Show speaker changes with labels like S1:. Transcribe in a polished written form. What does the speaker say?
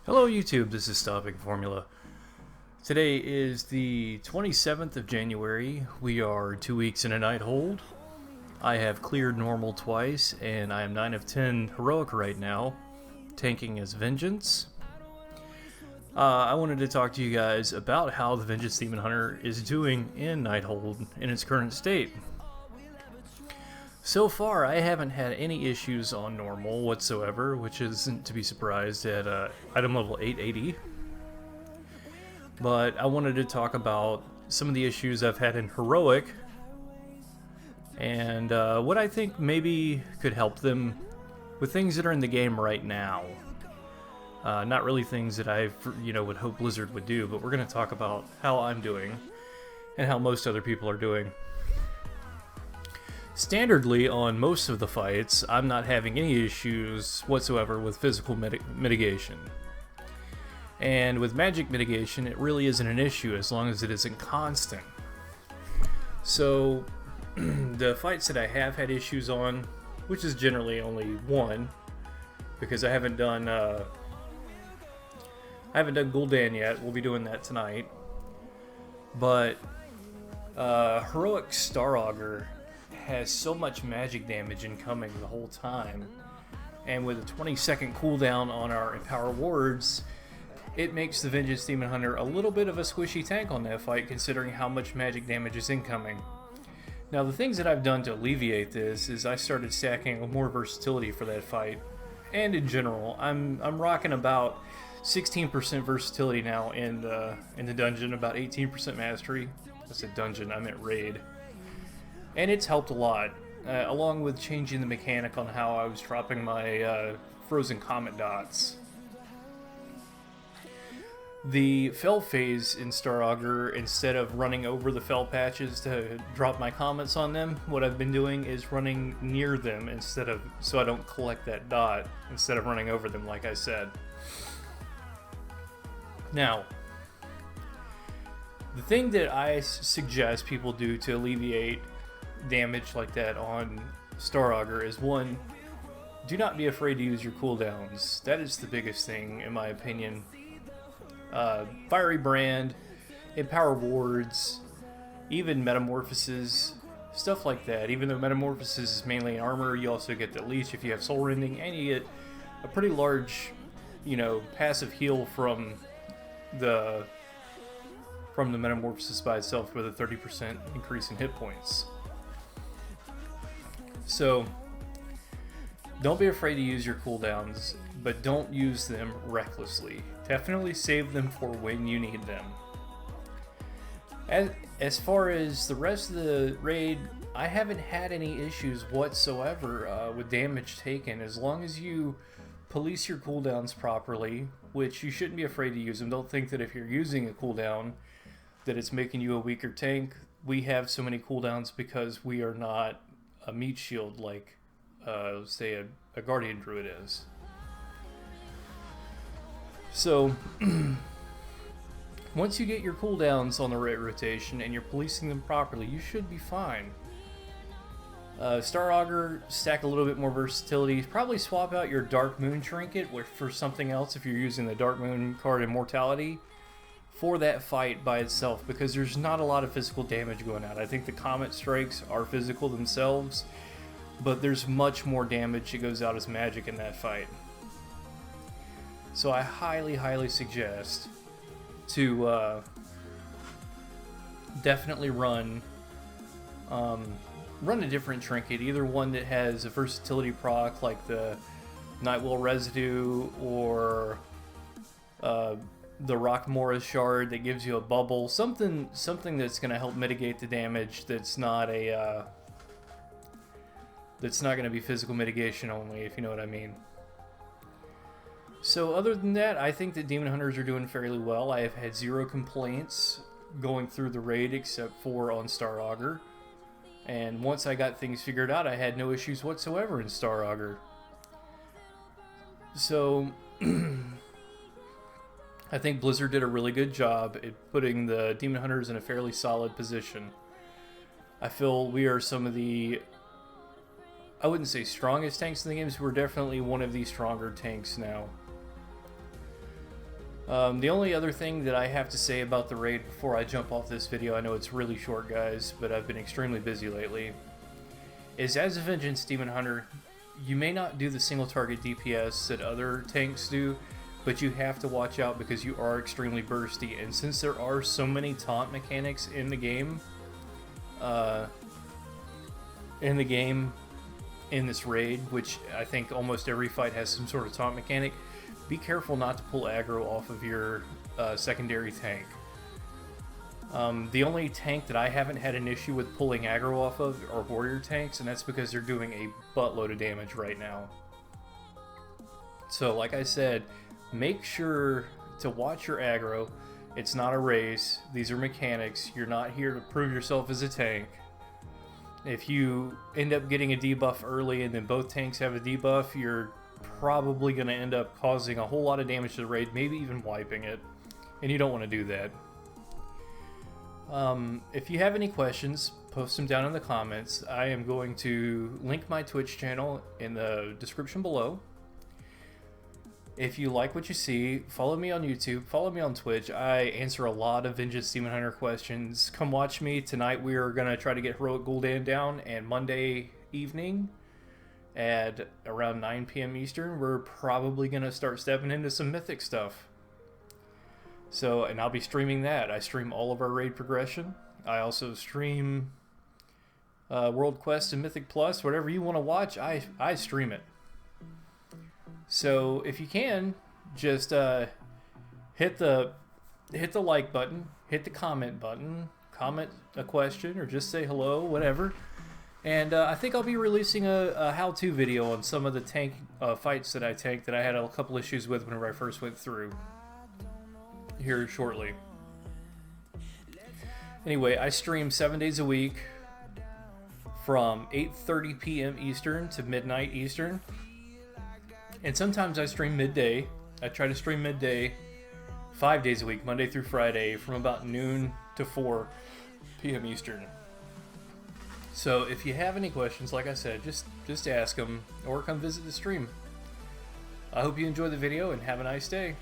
S1: Hello YouTube, this is Stopping Formula. Today is the 27th of January. We are 2 weeks in a Nighthold. I have cleared normal twice, and I am 9 of 10 heroic right now, tanking as Vengeance. I wanted to talk to you guys about how the Vengeance Demon Hunter is doing in Nighthold in its current state. So far, I haven't had any issues on normal whatsoever, which isn't to be surprised at item level 880. But I wanted to talk about some of the issues I've had in heroic and what I think maybe could help them with things that are in the game right now. Not really things that I would hope Blizzard would do, but we're going to talk about how I'm doing and how most other people are doing. Standardly, on most of the fights, I'm not having any issues whatsoever with physical mitigation. And with magic mitigation, it really isn't an issue as long as it isn't constant. So, the fights that I have had issues on, which is generally only one, because I haven't done Gul'dan yet. We'll be doing that tonight. But heroic Star Augur has so much magic damage incoming the whole time, and with a 20-second cooldown on our Empower wards, it makes the Vengeance Demon Hunter a little bit of a squishy tank on that fight, considering how much magic damage is incoming. Now, the things that I've done to alleviate this is I started stacking more versatility for that fight, and in general, I'm rocking about 16% versatility now in the dungeon, about 18% mastery. I said dungeon, I meant raid. And it's helped a lot, along with changing the mechanic on how I was dropping my frozen comet dots. The fell phase in Star Augur, instead of running over the fell patches to drop my comets on them, what I've been doing is running near them so I don't collect that dot, instead of running over them like I said. Now, the thing that I suggest people do to alleviate damage like that on Star Augur is, one, do not be afraid to use your cooldowns. That is the biggest thing, in my opinion. Fiery Brand, Empower wards, even Metamorphoses, stuff like that. Even though Metamorphosis is mainly armor, you also get the leech if you have Soul Rending, and you get a pretty large, passive heal from the Metamorphosis by itself, with a 30% increase in hit points. So, don't be afraid to use your cooldowns, but don't use them recklessly. Definitely save them for when you need them. As far as the rest of the raid, I haven't had any issues whatsoever with damage taken. As long as you police your cooldowns properly, which you shouldn't be afraid to use them. Don't think that if you're using a cooldown that it's making you a weaker tank. We have so many cooldowns because we are not a meat shield like, say, a Guardian Druid is. So, once you get your cooldowns on the right rotation and you're policing them properly, you should be fine. Star Augur, stack a little bit more versatility. Probably swap out your Dark Moon trinket for something else if you're using the Dark Moon card Immortality for that fight by itself, because there's not a lot of physical damage going out. I think the Comet Strikes are physical themselves, but there's much more damage that goes out as magic in that fight. So I highly, highly suggest to definitely run a different trinket, either one that has a versatility proc like the Nighthold Residue, or the Rockmora Shard that gives you a bubble, something that's going to help mitigate the damage. That's not going to be physical mitigation only, if you know what I mean. So other than that, I think that Demon Hunters are doing fairly well. I have had zero complaints going through the raid except for on Star Augur. And once I got things figured out, I had no issues whatsoever in Star Augur. So I think Blizzard did a really good job at putting the Demon Hunters in a fairly solid position. I feel we are some of the, I wouldn't say strongest tanks in the games, we're definitely one of the stronger tanks now. The only other thing that I have to say about the raid before I jump off this video, I know it's really short, guys, but I've been extremely busy lately, is as a Vengeance Demon Hunter, you may not do the single target DPS that other tanks do, but you have to watch out because you are extremely bursty, and since there are so many taunt mechanics in the game, in this raid, which I think almost every fight has some sort of taunt mechanic, be careful not to pull aggro off of your secondary tank. The only tank that I haven't had an issue with pulling aggro off of are warrior tanks, and that's because they're doing a buttload of damage right now. So like I said, make sure to watch your aggro. It's not a race. These are mechanics. You're not here to prove yourself as a tank. If you end up getting a debuff early and then both tanks have a debuff, you're probably going to end up causing a whole lot of damage to the raid, maybe even wiping it, and you don't want to do that. If you have any questions, post them down in the comments. I am going to link my Twitch channel in the description below. If you like what you see, follow me on YouTube, follow me on Twitch. I answer a lot of Vengeance Demon Hunter questions. Come watch me. Tonight we are going to try to get Heroic Gul'dan down, and Monday evening at around 9 p.m. Eastern, we're probably going to start stepping into some Mythic stuff. So, and I'll be streaming that. I stream all of our raid progression. I also stream World Quest and Mythic Plus. Whatever you want to watch, I stream it. So if you can, just hit the like button, hit the comment button, comment a question, or just say hello, whatever. And I think I'll be releasing a how-to video on some of the tank fights that I tanked that I had a couple issues with whenever I first went through here shortly. Anyway, I stream 7 days a week from 8:30 p.m. Eastern to midnight Eastern. And sometimes I stream midday. I try to stream midday 5 days a week, Monday through Friday, from about noon to 4 p.m. Eastern. So if you have any questions, like I said, just ask them or come visit the stream. I hope you enjoy the video and have a nice day.